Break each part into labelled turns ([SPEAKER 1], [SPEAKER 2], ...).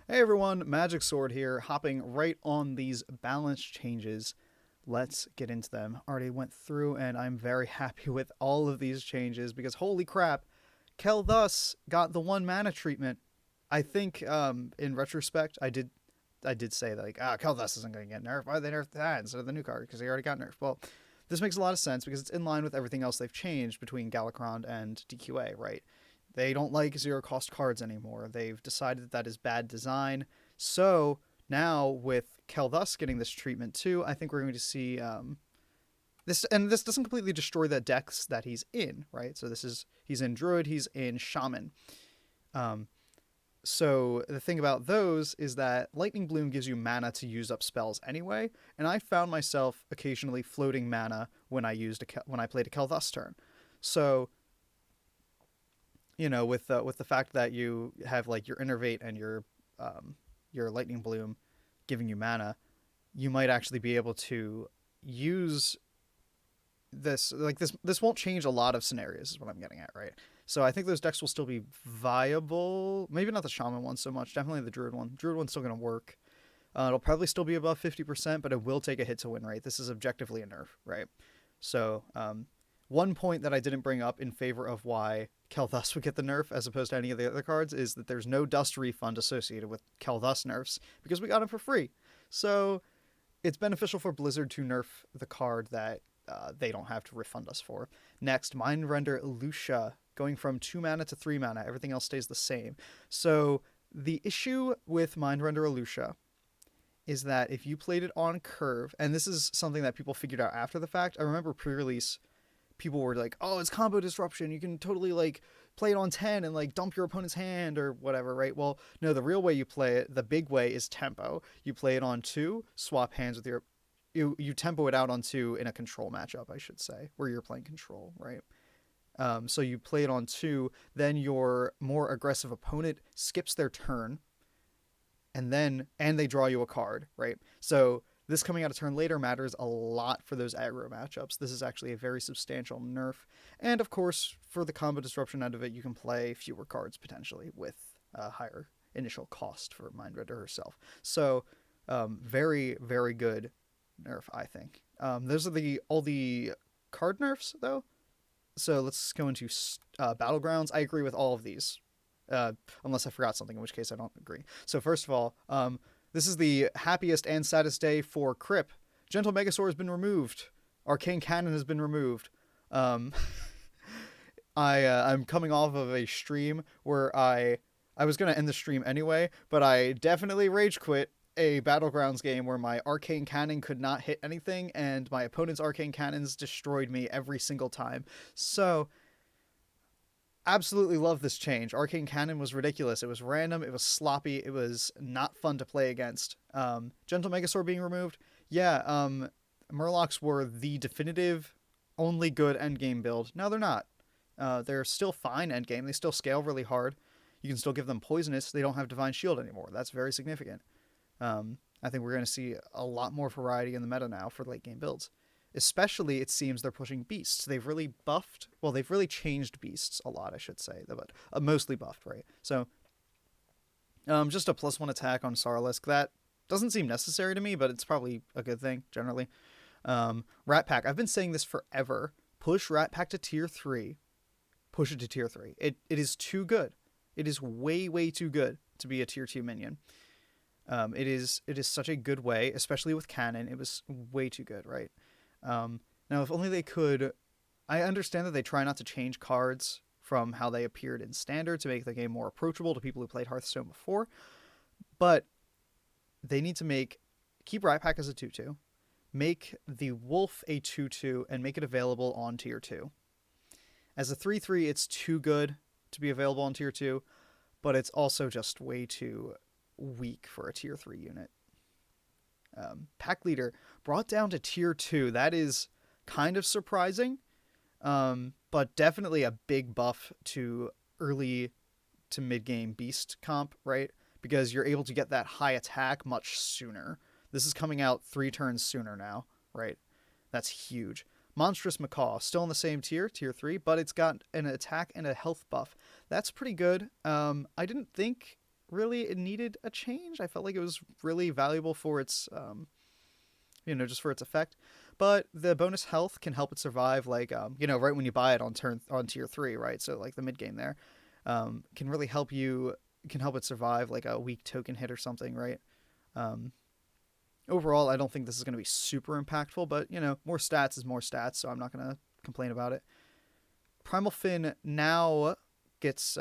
[SPEAKER 1] Hey everyone, Magic Sword here, hopping right on these balance changes. Let's get into them. Already went through and I'm very happy with all of these changes because holy crap, Kael'Thas got the 1 mana treatment. I think in retrospect I did say that Kael'Thas isn't going to get nerfed. Why did they nerf that instead of the new card? Because he already got nerfed. Well, this makes a lot of sense because it's in line with everything else they've changed between Galakrond and DQA, right? They don't like zero cost cards anymore. They've decided that that is bad design. So now with Kael'Thas getting this treatment too, I think we're going to see this, and this doesn't completely destroy the decks that he's in, right? So he's in Druid, he's in Shaman. Um, so the thing about those is that Lightning Bloom gives you mana to use up spells anyway, and I found myself occasionally floating mana when when I played a Kael'Thas turn. So with the fact that you have like your Innervate and your Lightning Bloom giving you mana, you might actually be able to use this won't change a lot of scenarios is what I'm getting at, right? So I think those decks will still be viable. Maybe not the Shaman one so much. Definitely the Druid one. Druid one's still going to work. It'll probably still be above 50%, but it will take a hit to win rate. This is objectively a nerf, right? So one point that I didn't bring up in favor of why Kael'Thas would get the nerf as opposed to any of the other cards is that there's no dust refund associated with Kael'Thas nerfs because we got them for free. So it's beneficial for Blizzard to nerf the card that they don't have to refund us for. Next, Mindrender Illucia, going from 2 mana to 3 mana. Everything else stays the same. So the issue with Mindrender Illucia is that if you played it on curve, and this is something that people figured out after the fact. I remember pre-release, people were like, "Oh, it's combo disruption. You can totally like play it on 10 and like dump your opponent's hand or whatever," right? Well, no, the real way you play it, the big way, is tempo. You play it on 2, swap hands with your you tempo it out on 2 in a control matchup, I should say, where you're playing control, right? So you play it on 2, then your more aggressive opponent skips their turn, and they draw you a card, right? So this coming out a turn later matters a lot for those aggro matchups. This is actually a very substantial nerf. And of course, for the combo disruption end of it, you can play fewer cards potentially with a higher initial cost for Mindrender herself. So very, very good nerf, I think. Those are all the card nerfs, though. So let's go into Battlegrounds. I agree with all of these, unless I forgot something, in which case I don't agree. So first of all, this is the happiest and saddest day for Kripp. Gentle Megasaur has been removed. Arcane Cannon has been removed. I'm coming off of a stream where I was going to end the stream anyway, but I definitely rage quit a Battlegrounds game where my Arcane Cannon could not hit anything, and my opponent's Arcane Cannons destroyed me every single time. So absolutely love this change. Arcane Cannon was ridiculous. It was random. It was sloppy. It was not fun to play against. Gentle Megasaur being removed. Yeah, Murlocs were the definitive only good endgame build. No, they're not. They're still fine endgame. They still scale really hard. You can still give them poisonous. They don't have Divine Shield anymore. That's very significant. I think we're going to see a lot more variety in the meta now for late game builds. Especially, it seems they're pushing beasts. They've really buffed. Well, they've really changed beasts a lot, I should say, but mostly buffed, right? So, just a +1 attack on Saurolisk. That doesn't seem necessary to me, but it's probably a good thing generally. Rat Pack. I've been saying this forever. Push Rat Pack to tier 3. Push it to tier 3. It is too good. It is way, way too good to be a tier 2 minion. It is such a good way, especially with Cannon. It was way too good, right? Now, if only they could... I understand that they try not to change cards from how they appeared in Standard to make the game more approachable to people who played Hearthstone before, but they need to keep Rat Pack as a 2/2, make the Wolf a 2/2, and make it available on tier 2. As a 3/3, it's too good to be available on tier 2, but it's also just way too weak for a tier 3 unit. Pack Leader brought down to tier 2. That is kind of surprising, but definitely a big buff to early to mid-game beast comp, right? Because you're able to get that high attack much sooner. This is coming out 3 turns sooner now, right? That's huge. Monstrous Macaw, still in the same tier 3, but it's got an attack and a health buff. That's pretty good. I didn't think really it needed a change. I felt like it was really valuable for its just for its effect. But the bonus health can help it survive, like right when you buy it on tier 3, right? So like the mid game there, can really help you can help it survive like a weak token hit or something, right? Um, Overall, I don't think this is going to be super impactful, but more stats is more stats, so I'm not going to complain about it. Primalfin now gets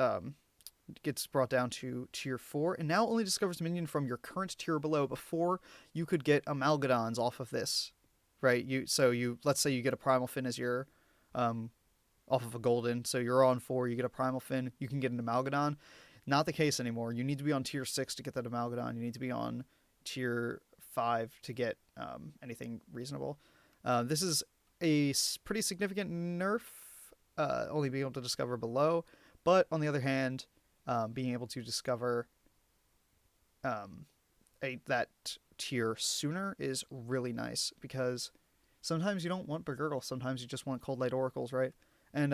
[SPEAKER 1] brought down to tier 4, and now only discovers minion from your current tier below. Before, you could get Amalgadons off of this, right? Let's say you get a Primalfin as your off of a Goldrinn, so you're on 4, you get a Primalfin, you can get an Amalgadon. Not the case anymore. You need to be on tier 6 to get that Amalgadon. You need to be on tier 5 to get anything reasonable. This is a pretty significant nerf, only being able to discover below, but on the other hand, being able to discover that tier sooner is really nice, because sometimes you don't want Begurgle, sometimes you just want Cold Light Oracles, right? And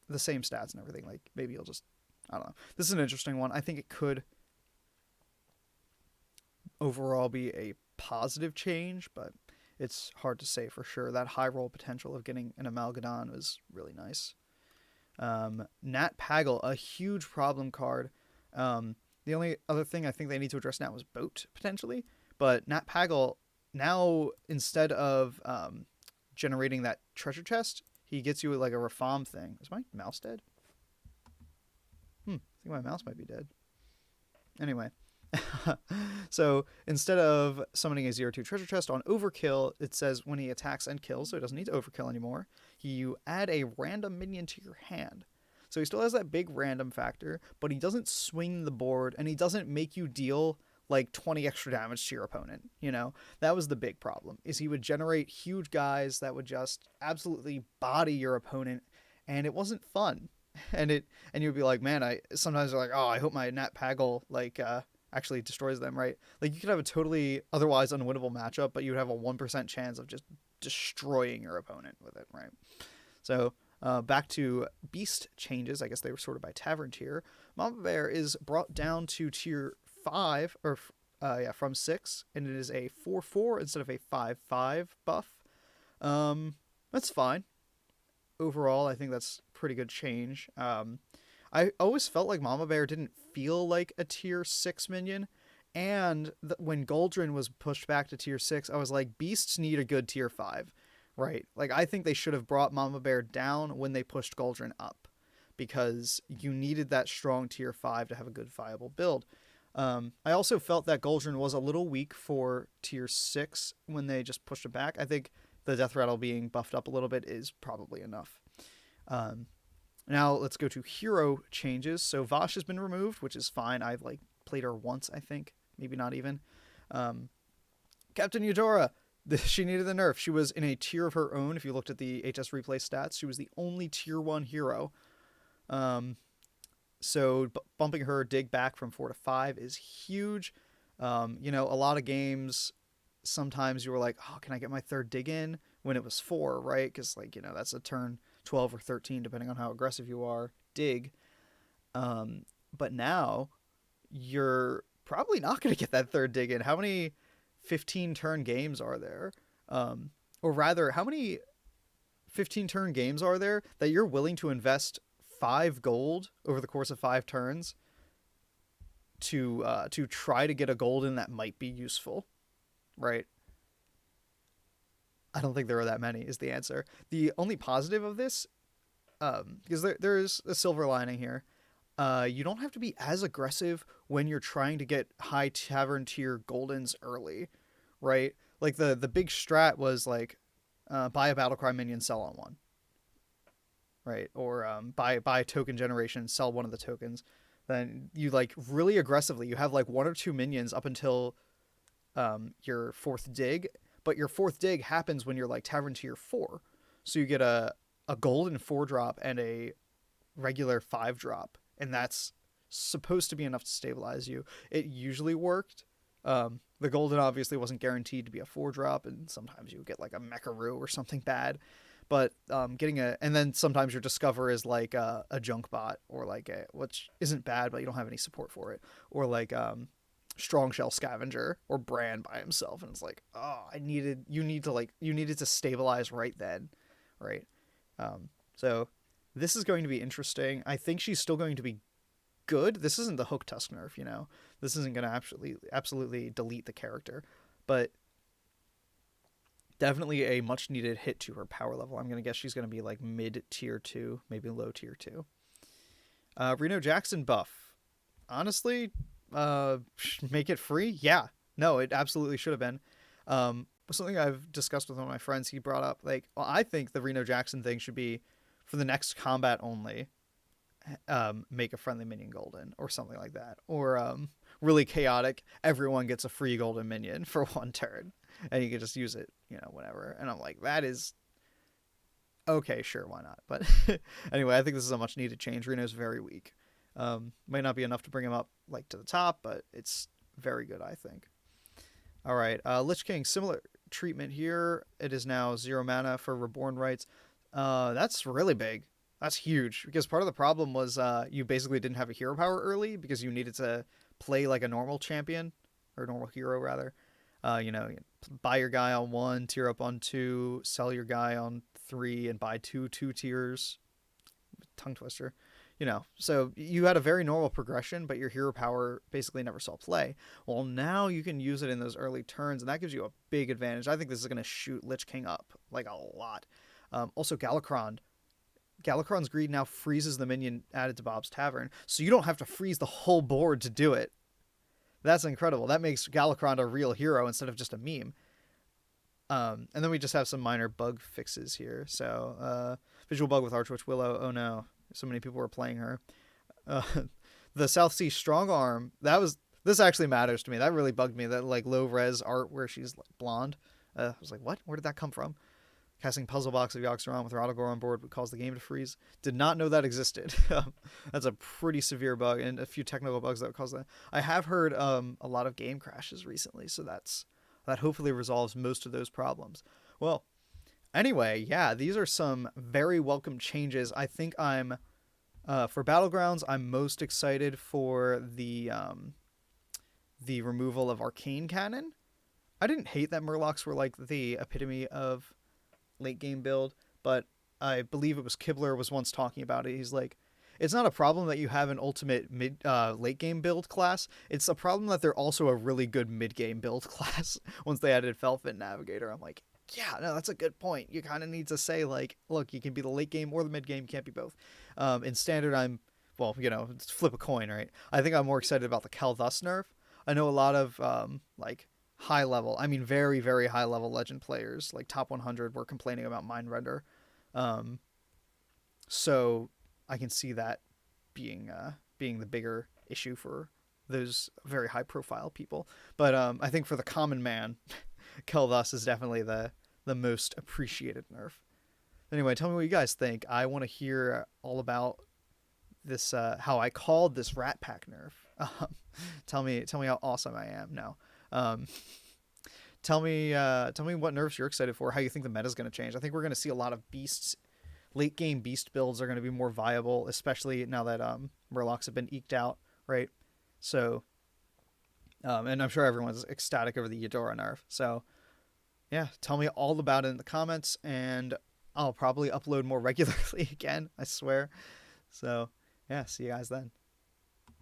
[SPEAKER 1] the same stats and everything. Like maybe you'll just, I don't know. This is an interesting one. I think it could overall be a positive change, but it's hard to say for sure. That high roll potential of getting an Amalgadon was really nice. Nat Pagle, a huge problem card. The only other thing I think they need to address now is Boat, potentially. But Nat Pagle, now, instead of generating that treasure chest, he gets you like a Rafam thing. Is my mouse dead? I think my mouse might be dead. Anyway. So instead of summoning a 0/2 treasure chest on overkill, it says when he attacks and kills, so he doesn't need to overkill anymore, you add a random minion to your hand. So he still has that big random factor, but he doesn't swing the board, and he doesn't make you deal like 20 extra damage to your opponent. That was the big problem, is he would generate huge guys that would just absolutely body your opponent, and it wasn't fun. And you'd be like, man, sometimes you're like, oh, I hope my Nat Pagle actually destroys them, right? Like you could have a totally otherwise unwinnable matchup, but you would have a 1% chance of just destroying your opponent with it, right? So back to beast changes. I guess they were sorted by tavern tier. Mama Bear is brought down to tier 5, or from 6, and it is a 4/4 instead of a 5/5 buff. That's fine. Overall, I think that's pretty good change. I always felt like Mama Bear didn't feel like a tier 6 minion, and when Goldrinn was pushed back to tier 6, I was like, beasts need a good tier 5, right? Like, I think they should have brought Mama Bear down when they pushed Goldrinn up, because you needed that strong tier 5 to have a good viable build. I also felt that Goldrinn was a little weak for tier 6 when they just pushed it back. I think the Death Rattle being buffed up a little bit is probably enough. Now let's go to hero changes. So Vashj has been removed, which is fine. I've played her once, I think, maybe not even. Captain Eudora, she needed the nerf. She was in a tier of her own. If you looked at the HS replay stats, she was the only tier 1 hero. So bumping her dig back from 4 to 5 is huge. A lot of games, sometimes you were like, oh, can I get my 3rd dig in when it was 4, right? Because that's a turn 12 or 13, depending on how aggressive you are, dig. But now you're probably not going to get that 3rd dig in. How many 15 turn games are there? Or rather, how many 15 turn games are there that you're willing to invest 5 gold over the course of 5 turns to try to get a gold in that might be useful, right? I don't think there are that many, is the answer. The only positive of this, because there is a silver lining here, you don't have to be as aggressive when you're trying to get high tavern tier Goldens early, right? Like the big strat was buy a Battlecry minion, sell on one, right? Or buy token generation, sell one of the tokens. Then you really aggressively, you have 1 or 2 minions up until your 4th dig. But your 4th dig happens when you're tavern tier 4. So you get a golden 4-drop and a regular 5-drop. And that's supposed to be enough to stabilize you. It usually worked. The golden obviously wasn't guaranteed to be a 4-drop. And sometimes you would get a Megasaur or something bad. But getting and then sometimes your discover is like a junk bot, or like which isn't bad, but you don't have any support for it, or like strong shell scavenger or brand by himself, and it's like, oh, you needed to stabilize right then, right? So this is going to be interesting. I think she's still going to be good. This isn't the hook tusk nerf, you know. This isn't going to absolutely delete the character, but definitely a much needed hit to her power level. I'm going to guess she's going to be like mid tier 2, maybe low tier 2. Reno Jackson buff. Honestly, make it free? Yeah. No, it absolutely should have been. Something I've discussed with one of my friends, he brought up, like, well, I think the Reno Jackson thing should be for the next combat only, make a friendly minion golden or something like that. Or really chaotic, everyone gets a free golden minion for 1 turn. And you can just use it, you know, whenever. And I'm like, that is... okay, sure, why not? But anyway, I think this is a much needed change. Reno's very weak. Might not be enough to bring him up like to the top, but it's very good, I think. All right, Lich King, similar treatment here. It is now 0 mana for Reborn Rights. That's really big. That's huge, because part of the problem was you basically didn't have a hero power early because you needed to play like a normal champion, or normal hero rather. You know, buy your guy on 1, tier up on 2, sell your guy on 3, and buy 2 tiers. Tongue twister. You know, so you had a very normal progression, but your hero power basically never saw play. Well, now you can use it in those early turns, and that gives you a big advantage. I think this is going to shoot Lich King up, like, a lot. Also, Galakrond. Galakrond's Greed now freezes the minion added to Bob's Tavern, so you don't have to freeze the whole board to do it. That's incredible. That makes Galakrond a real hero instead of just a meme. And then we just have some minor bug fixes here. So, visual bug with Archwitch Willow. Oh no, so many people were playing her. The South Sea Strongarm. This actually matters to me. That really bugged me. That like low res art where she's like blonde. I was like, what? Where did that come from? Casting Puzzle Box of Yoxaron with her Autogore on board would cause the game to freeze. Did not know that existed. That's a pretty severe bug, and a few technical bugs that would cause that. I have heard a lot of game crashes recently, so that hopefully resolves most of those problems. Well, anyway, yeah, these are some very welcome changes. I think I'm for Battlegrounds, I'm most excited for the removal of Arcane Cannon. I didn't hate that Murlocs were like the epitome of late game build, but I believe it was Kibler was once talking about it. He's like, it's not a problem that you have an ultimate late game build class. It's a problem that they're also a really good mid game build class. Once they added Felfin Navigator, I'm like, yeah, no, that's a good point. You kind of need to say like, look, you can be the late game or the mid game. You can't be both. In standard, well, you know, flip a coin, right? I think I'm more excited about the Kael'Thas nerf. I know a lot of like high level, I mean very, very high level Legend players, like top 100, were complaining about Mindrender. So I can see that being the bigger issue for those very high profile people. But I think for the common man, Kael'Thas is definitely the most appreciated nerf. Anyway, tell me what you guys think. I want to hear all about this, how I called this Rat Pack nerf. Tell me how awesome I am. No. Tell me what nerfs you're excited for, how you think the meta is going to change. I think we're going to see a lot of beasts. Late game beast builds are going to be more viable, especially now that Murlocs have been eked out, right? So, and I'm sure everyone's ecstatic over the Eudora nerf. So, yeah, tell me all about it in the comments, and I'll probably upload more regularly again, I swear. So, yeah, see you guys then.